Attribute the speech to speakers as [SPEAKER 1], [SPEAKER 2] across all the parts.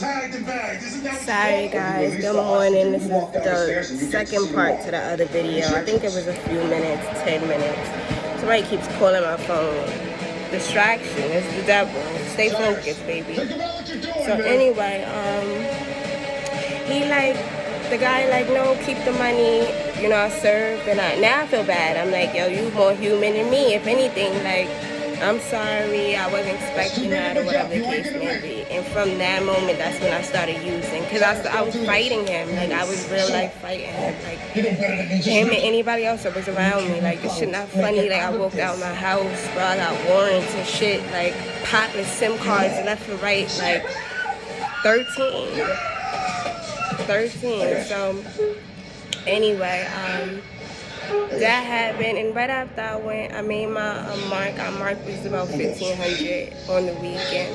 [SPEAKER 1] Sorry guys, good morning. This is the second part to the other video. I think it was a few minutes, 10 minutes. Somebody keeps calling my phone. Distraction, it's the devil. Stay focused, baby. So anyway, the guy no, keep the money, I served, and now I feel bad. I'm like, yo, you more human than me. If anything, I'm sorry, I wasn't expecting that, or whatever the case may be. And from that moment, that's when I started using, because I was fighting him. I was real life fighting him. Him and anybody else that was around me. This shit not funny. I walked out my house, bro, I got warrants and shit, popping SIM cards left and right, 13. So, anyway, that happened, and right after I went, I made my mark. I marked was about 1,500 on the weekend.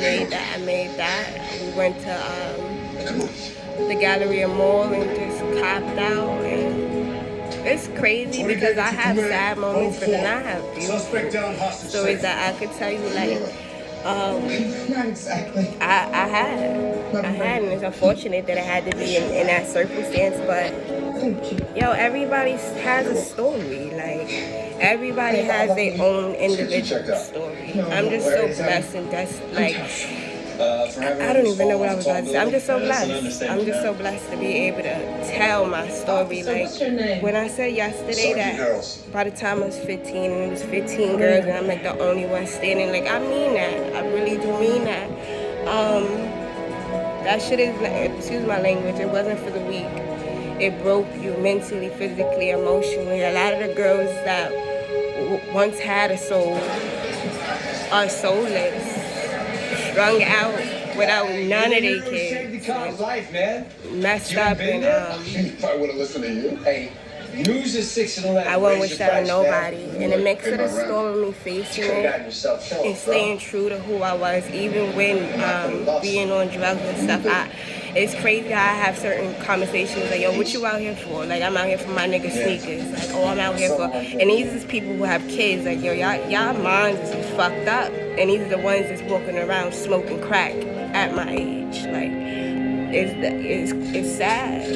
[SPEAKER 1] I made that. We went to the Galleria Mall and just copped out. And it's crazy because I have sad moments, but then I have beautiful stories that I could tell you.
[SPEAKER 2] Not exactly.
[SPEAKER 1] I had, and it's unfortunate that it had to be in that circumstance, but yo, everybody has a story. Everybody has their own individual story. I'm just so blessed, and that's I don't even know what I was about to say. I'm just so blessed. I'm just so blessed to be able to tell my story. When I said yesterday that by the time I was 15 and it was 15 girls and I'm the only one standing, I mean that. I really do mean that. That shit is, excuse my language, it wasn't for the weak. It broke you mentally, physically, emotionally. A lot of the girls that once had a soul are soulless, strung out without none of their kids. Messed up, and
[SPEAKER 2] If I would have listened to you, hey, news is 6 and 11.
[SPEAKER 1] I wouldn't wish that on nobody. In the mix of the storm, me facing it and staying true to who I was, even when being on drugs and stuff. It's crazy how I have certain conversations yo, what you out here for? I'm out here for my nigga sneakers. Oh, I'm out here for, and these is people who have kids. Yo, y'all minds is fucked up, and these are the ones that's walking around smoking crack at my age. It's sad.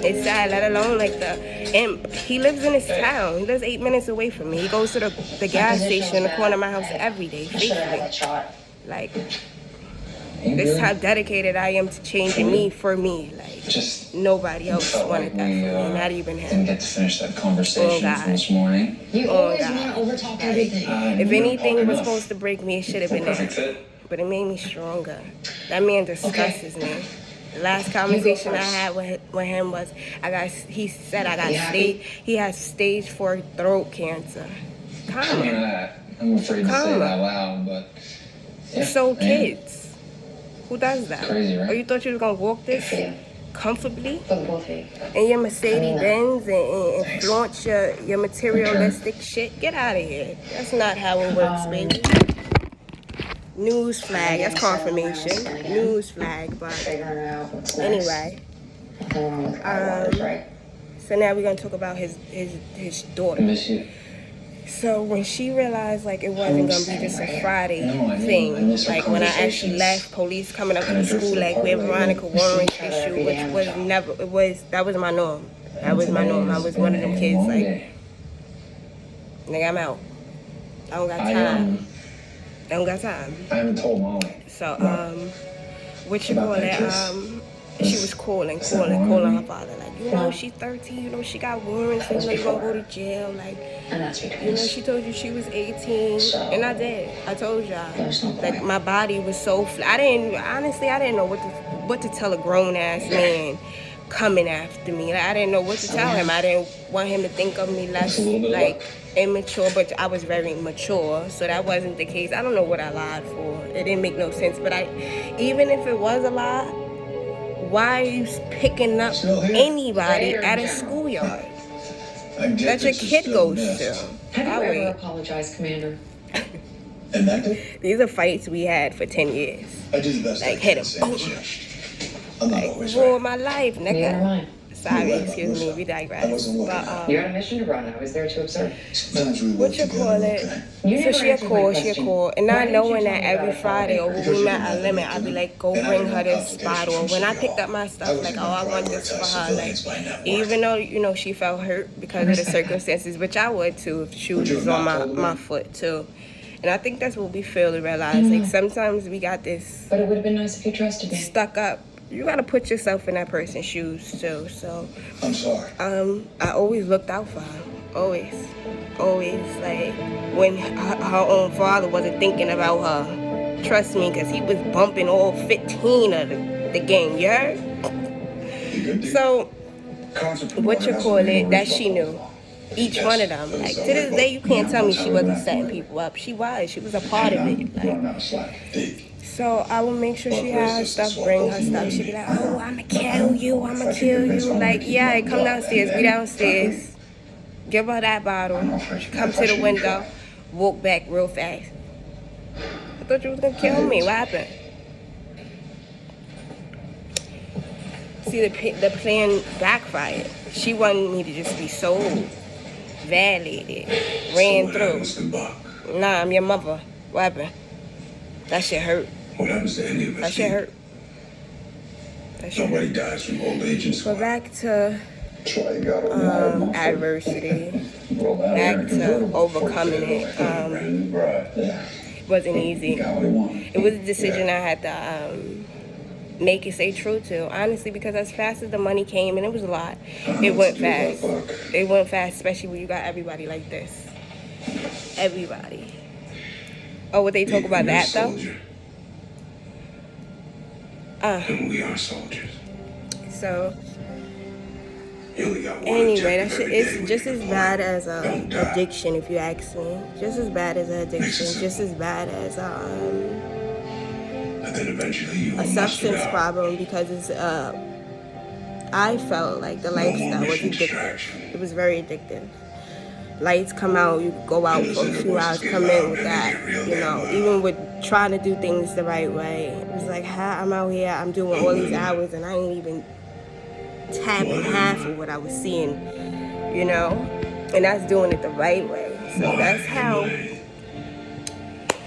[SPEAKER 1] It's sad, let alone the imp. He lives in his town. He lives 8 minutes away from me. He goes to the gas station in the corner of my house every day, faithfully. This is how dedicated I am to changing me for me.
[SPEAKER 3] Just
[SPEAKER 1] nobody else wanted that for me, not even him.
[SPEAKER 3] Didn't get to finish that conversation from this morning.
[SPEAKER 2] You always want to overtalk everything.
[SPEAKER 1] If anything was supposed to break me, it should have been that. But it made me stronger. That man disgusts me. The last conversation I had with him was he said he has stage 4 throat cancer.
[SPEAKER 3] I'm afraid to say it out loud, but
[SPEAKER 1] yeah, so kids. Who does that?
[SPEAKER 3] Crazy, right?
[SPEAKER 1] Or you thought you was gonna walk this comfortably in your Mercedes Benz and flaunt your materialistic shit? Get out of here. That's not how it works, baby. News flag. That's confirmation. News flag. But anyway, so now we're gonna talk about his daughter.
[SPEAKER 3] I miss you.
[SPEAKER 1] So when she realized it wasn't gonna be just a Friday thing, when I actually left, police coming up to the school where Veronica Warren issue, which was that was my norm. That was my norm. I was one of them kids nigga, I'm out. I don't got time.
[SPEAKER 3] I haven't told Mom.
[SPEAKER 1] So what you call it? She was calling her father, she's 13, she got warrants, gonna go to jail, she told you she was 18, and I did. I told y'all, my body was so I didn't know what to tell a grown ass man coming after me. I didn't know what to tell him. I didn't want him to think of me less immature, but I was very mature, so that wasn't the case. I don't know what I lied for. It didn't make no sense, but even if it was a lie, why are you picking up anybody at a schoolyard that your kid goes to?
[SPEAKER 4] Have you ever apologized, Commander?
[SPEAKER 1] These are fights we had for 10 years.
[SPEAKER 2] I did the best I
[SPEAKER 1] hit him.
[SPEAKER 2] I'm not always
[SPEAKER 1] for
[SPEAKER 2] right.
[SPEAKER 1] my life, nigga. Sorry, excuse me, we digress. But,
[SPEAKER 4] You had a mission to run. I was there to observe.
[SPEAKER 2] Sometimes we
[SPEAKER 1] what
[SPEAKER 2] work
[SPEAKER 1] you call
[SPEAKER 2] together,
[SPEAKER 1] it?
[SPEAKER 2] okay?
[SPEAKER 4] You
[SPEAKER 1] So
[SPEAKER 4] never
[SPEAKER 1] she a
[SPEAKER 4] answered my
[SPEAKER 1] call, she a
[SPEAKER 4] question.
[SPEAKER 1] call. And
[SPEAKER 4] Why
[SPEAKER 1] not
[SPEAKER 4] didn't you
[SPEAKER 1] knowing
[SPEAKER 4] tell
[SPEAKER 1] that
[SPEAKER 4] me
[SPEAKER 1] every
[SPEAKER 4] about it?
[SPEAKER 1] Friday or when we met at Limit, I'd be like, go
[SPEAKER 2] And I
[SPEAKER 1] bring
[SPEAKER 2] don't
[SPEAKER 1] her
[SPEAKER 2] have
[SPEAKER 1] this
[SPEAKER 2] obligations
[SPEAKER 1] bottle.
[SPEAKER 2] from
[SPEAKER 1] When I
[SPEAKER 2] City
[SPEAKER 1] picked up
[SPEAKER 2] Hall.
[SPEAKER 1] my
[SPEAKER 2] I
[SPEAKER 1] stuff,
[SPEAKER 2] was
[SPEAKER 1] like, oh,
[SPEAKER 2] gonna
[SPEAKER 1] I want this for
[SPEAKER 2] prioritize
[SPEAKER 1] her.
[SPEAKER 2] civilians
[SPEAKER 1] Like,
[SPEAKER 2] by network.
[SPEAKER 1] even though, you know, she felt hurt because of the circumstances, which I would too if the shoe
[SPEAKER 2] Would you
[SPEAKER 1] was
[SPEAKER 2] have
[SPEAKER 1] on
[SPEAKER 2] not told
[SPEAKER 1] my
[SPEAKER 2] me?
[SPEAKER 1] foot too. And I think that's what we fail to realize. Like, sometimes we got this
[SPEAKER 4] But it would have been nice if you trusted me.
[SPEAKER 1] stuck up. You gotta put yourself in that person's shoes too. So,
[SPEAKER 2] I'm sorry.
[SPEAKER 1] I always looked out for her. Always. Like, when her own father wasn't thinking about her. Trust me, because he was bumping all 15 of the gang, you heard?
[SPEAKER 2] You good, dude?
[SPEAKER 1] So,
[SPEAKER 2] Concert
[SPEAKER 1] what you
[SPEAKER 2] promoter
[SPEAKER 1] call
[SPEAKER 2] has to be
[SPEAKER 1] it, that she
[SPEAKER 2] original.
[SPEAKER 1] knew. Each one of them. Like, to this day, you can't tell me she wasn't setting people up. She was a part of it. Like,
[SPEAKER 2] Run out of slack. Dig.
[SPEAKER 1] so I will make sure she has her stuff, bring her stuff. She'll be like, oh, I'ma kill you. Like, yeah, come downstairs, be downstairs. Give her that bottle. Come to the window. Walk back real fast. I thought you was gonna kill me. What happened? See, the plan backfired. She wanted me to just be sold, violated, ran through. Nah, I'm your mother. What happened? That shit hurt.
[SPEAKER 2] What happens to any of us?
[SPEAKER 1] That shit hurt. That shit hurt.
[SPEAKER 2] Nobody dies from old age and
[SPEAKER 1] But back to
[SPEAKER 2] That's why you gotta
[SPEAKER 1] adversity, back to overcoming it. Wasn't easy. It was a decision I had to make it stay true to. Honestly, because as fast as the money came, and it was a lot, it went fast. It went fast, especially when you got everybody like this. Everybody. Oh, would they talk about that though?
[SPEAKER 2] And we are soldiers.
[SPEAKER 1] So
[SPEAKER 2] You only got one
[SPEAKER 1] anyway, that
[SPEAKER 2] objective
[SPEAKER 1] shit
[SPEAKER 2] every day
[SPEAKER 1] is
[SPEAKER 2] when
[SPEAKER 1] just
[SPEAKER 2] you
[SPEAKER 1] as
[SPEAKER 2] deploy.
[SPEAKER 1] bad as
[SPEAKER 2] Don't die.
[SPEAKER 1] addiction, if you ask me. Just as bad as an addiction. Just as bad as
[SPEAKER 2] But then eventually you
[SPEAKER 1] a
[SPEAKER 2] will muster
[SPEAKER 1] substance
[SPEAKER 2] out.
[SPEAKER 1] problem, because it's I felt like the lifestyle was
[SPEAKER 2] mission
[SPEAKER 1] addictive.
[SPEAKER 2] distraction.
[SPEAKER 1] It was very addictive. Lights come out, you go out for a few hours, come in with that. You know, even with trying to do things the right way. It was like, I'm out here, I'm doing all these hours, and I ain't even tapping half of what I was seeing, you know? And that's doing it the right way. So that's how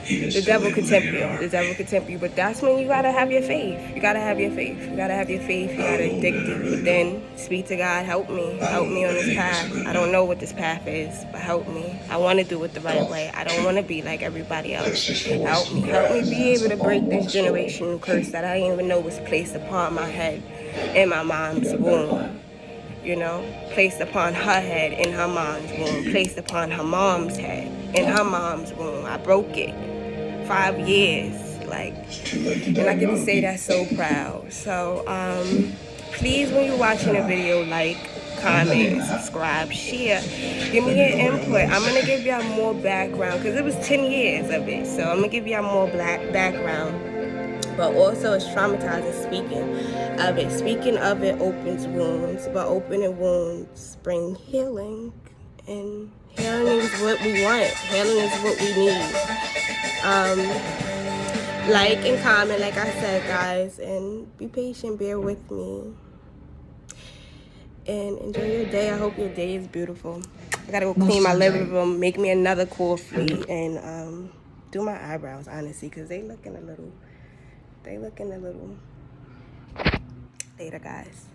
[SPEAKER 1] the devil could tempt you. The devil could tempt you. But that's when you gotta have your faith. You gotta have your faith. You gotta have your faith. You gotta addict it. But then speak to God, help me. Help me on this path. I don't know what this path is, but help me. I wanna do it the right way. I don't wanna be like everybody else. Help me. Help me be able to break this generational curse that I didn't even know was placed upon my head in my mom's womb. You know, placed upon her head in her mom's womb, placed upon her mom's head in her mom's womb. I broke it. 5 years, like, and I get to say that so proud. So, please, when you're watching a video, like, comment, subscribe, share, give me your input. I'm gonna give y'all more background, because it was 10 years of it, so I'm gonna give y'all more background. But also, it's traumatizing speaking of it opens wounds, but opening wounds bring healing, and healing is what we want. Healing is what we need. Like and comment, like I said, guys, and be patient, bear with me, and enjoy your day. I hope your day is beautiful. I gotta go clean my living room, make me another coffee, and do my eyebrows, honestly, because they looking a little later, guys.